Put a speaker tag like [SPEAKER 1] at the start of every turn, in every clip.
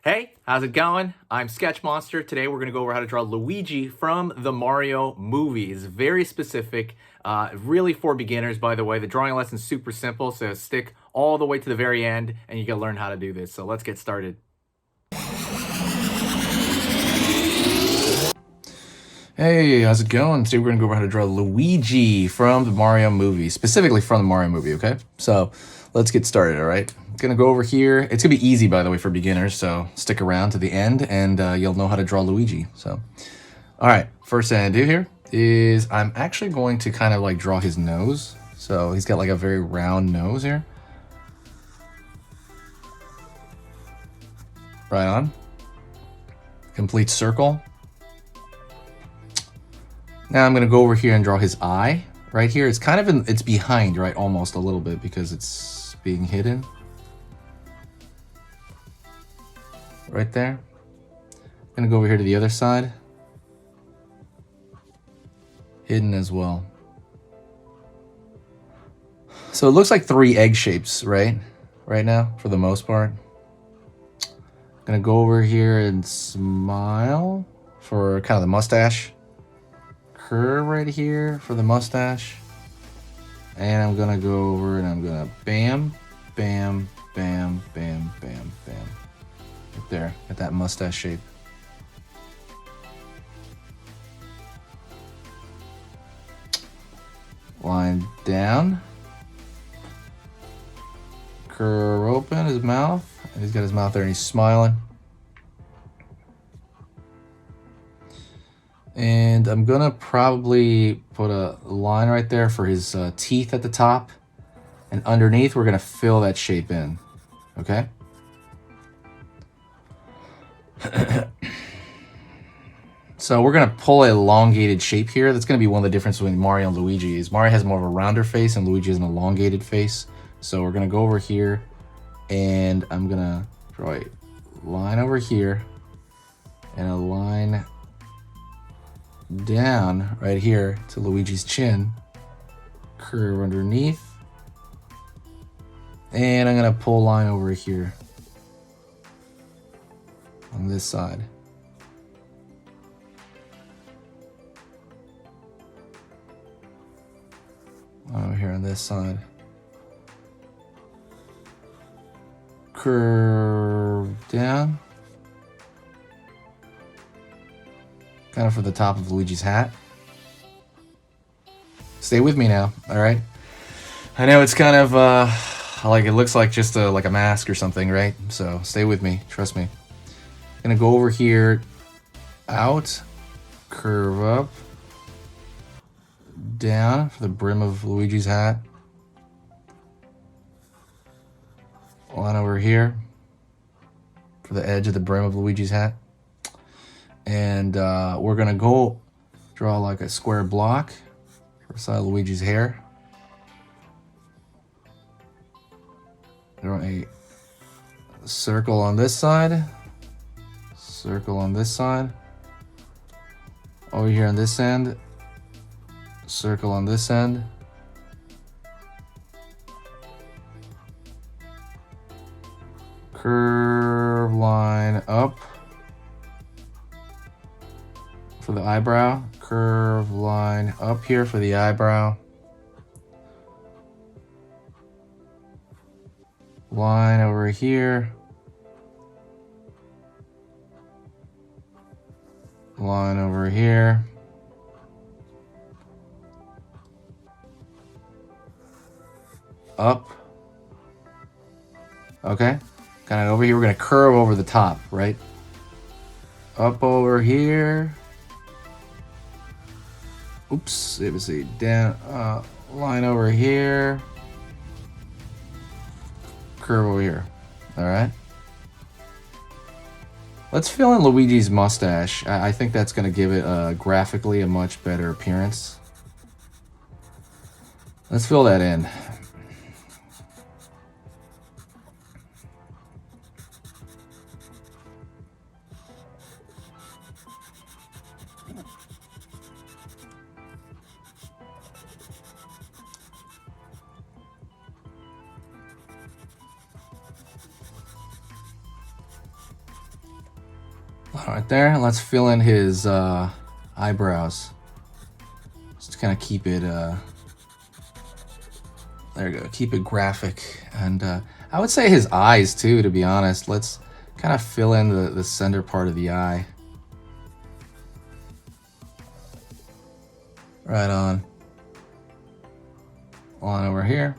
[SPEAKER 1] Hey, how's it going? I'm Sketch Monster. Today we're going to go over how to draw Luigi from the Mario movies. Very specific, really for beginners, by the way. The drawing lesson's super simple, so stick all the way to the very end and you can learn how to do this. So let's get started.
[SPEAKER 2] Hey, how's it going? Today we're going to go over how to draw Luigi from the Mario movie, specifically from the Mario movie, okay? So let's get started, all right? I'm going to go over here. It's going to be easy, by the way, for beginners, so stick around to the end and you'll know how to draw Luigi. So, all right, first thing I do here is I'm actually going to kind of like draw his nose. So he's got like a very round nose here. Right on. Complete circle. Now I'm going to go over here and draw his eye right here. It's kind of it's behind, right? Almost a little bit because it's being hidden. Right there. I'm going to go over here to the other side. Hidden as well. So it looks like 3 egg shapes, right? Right now, for the most part. I'm going to go over here and smile for kind of the mustache. Curve right here for the mustache, and I'm gonna go over and I'm gonna bam, bam, bam, bam, bam, bam, right there at that mustache shape. Line down, curve open his mouth, and he's got his mouth there and he's smiling. And I'm gonna probably put a line right there for his teeth at the top. And underneath, we're gonna fill that shape in, okay? So we're gonna pull a elongated shape here. That's gonna be one of the differences between Mario and Luigi is Mario has more of a rounder face and Luigi has an elongated face. So we're gonna go over here and I'm gonna draw a line over here and a line down right here to Luigi's chin, curve underneath, and I'm gonna pull a line over here on this side. Over here on this side, curve down, kind of for the top of Luigi's hat. Stay with me now, all right? I know it's kind of like it looks like just like a mask or something, right? So stay with me, trust me. I'm gonna go over here, out, curve up, down for the brim of Luigi's hat. Line over here for the edge of the brim of Luigi's hat. And we're gonna go draw like a square block for the side of Luigi's hair. Draw a circle on this side, circle on this side. Over here on this end, circle on this end. Curve line up for the eyebrow, curve line up here for the eyebrow, line over here, line over here, up, okay, kind of over here, we're going to curve over the top, right, up over here. Oops, let me see, down, line over here, curve over here, all right? Let's fill in Luigi's mustache. I think that's gonna give it graphically a much better appearance. Let's fill that in. Right there. Let's fill in his eyebrows. Just kind of keep it, there you go, keep it graphic. And I would say his eyes too, to be honest. Let's kind of fill in the center part of the eye. Right on. Line over here.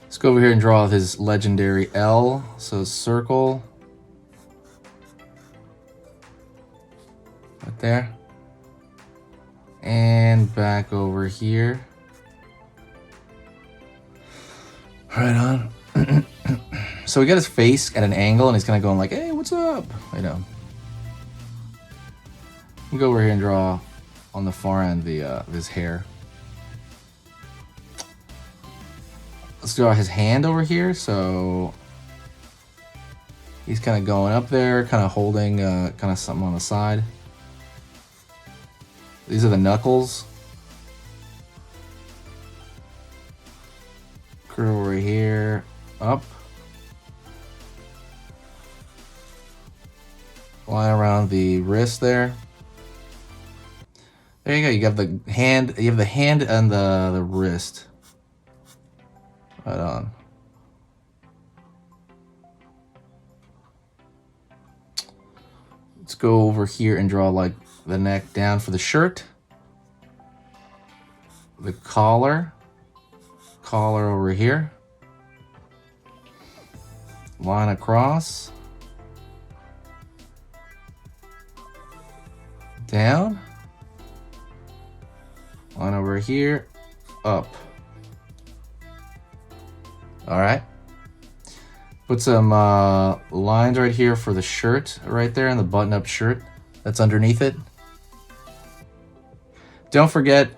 [SPEAKER 2] Let's go over here and draw his legendary L. So circle. Right there. And back over here. Right on. So we got his face at an angle, and he's kind of going like, hey, what's up? You know. We'll go over here and draw on the far end of his hair. Let's draw his hand over here. So he's kind of going up there, kind of holding kind of something on the side. These are the knuckles. Curl over here, up. Line around the wrist there. There you go. You have the hand. You have the hand and the wrist. Right on. Let's go over here and draw like the neck down for the shirt. The collar. Collar over here. Line across. Down. Line over here. Up. All right. Put some lines right here for the shirt right there, and the button-up shirt that's underneath it. Don't forget,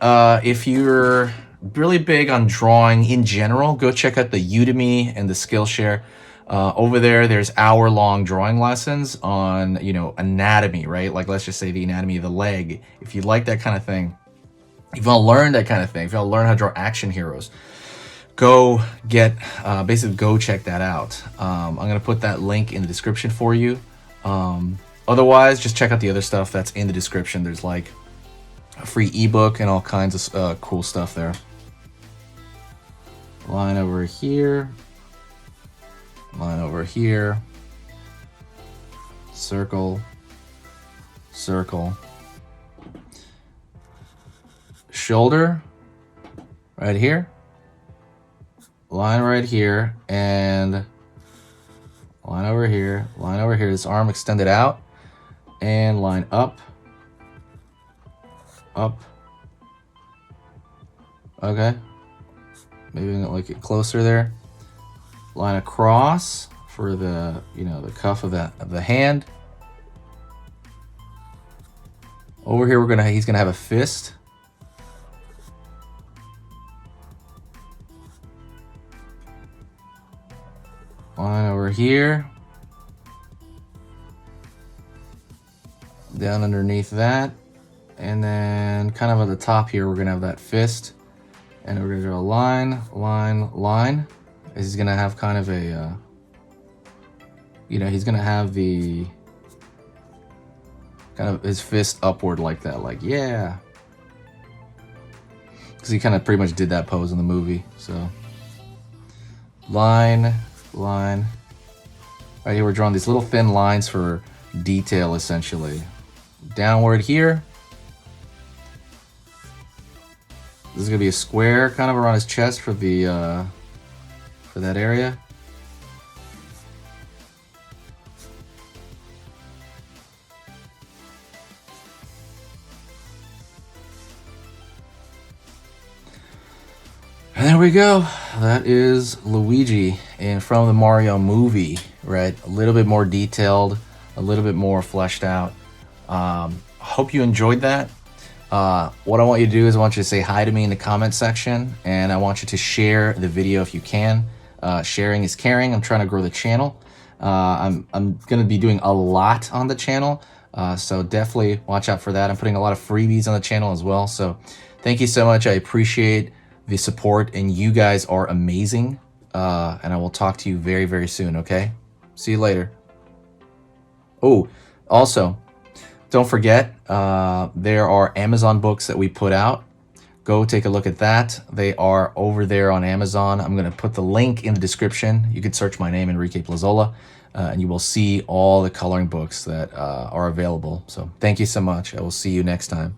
[SPEAKER 2] if you're really big on drawing in general, go check out the Udemy and the Skillshare. Over there, there's hour-long drawing lessons on, you know, anatomy, right? Like, let's just say the anatomy of the leg. If you like that kind of thing, if you want to learn that kind of thing, if you want to learn how to draw action heroes, go get, basically go check that out. I'm going to put that link in the description for you. Otherwise, just check out the other stuff that's in the description. There's like a free ebook and all kinds of cool stuff there. Line over here. Line over here. Circle. Circle. Shoulder. Right here. Line right here. And line over here. Line over here. This arm extended out. And line up. Up. Okay. Maybe like it closer there. Line across for the, you know, the cuff of the hand. Over here he's gonna have a fist. Line over here. Down underneath that. And then kind of at the top here, we're gonna have that fist. And we're gonna draw a line, line, line. He's gonna have kind of a, you know, he's gonna have the, kind of his fist upward like that, like, yeah. Because he kind of pretty much did that pose in the movie, so. Line, line. Right here, we're drawing these little thin lines for detail, essentially. Downward here. This is gonna be a square kind of around his chest for the, for that area. And there we go. That is Luigi and from the Mario movie, right? A little bit more detailed, a little bit more fleshed out. Hope you enjoyed that. What I want you to do is I want you to say hi to me in the comment section, and I want you to share the video if you can. Sharing is caring. I'm trying to grow the channel. I'm going to be doing a lot on the channel, so definitely watch out for that. I'm putting a lot of freebies on the channel as well, so thank you so much. I appreciate the support, and you guys are amazing, and I will talk to you very, very soon, okay? See you later. Oh, Also, don't forget, there are Amazon books that we put out. Go take a look at that. They are over there on Amazon. I'm going to put the link in the description. You can search my name, Enrique Plazola, and you will see all the coloring books that are available. So thank you so much. I will see you next time.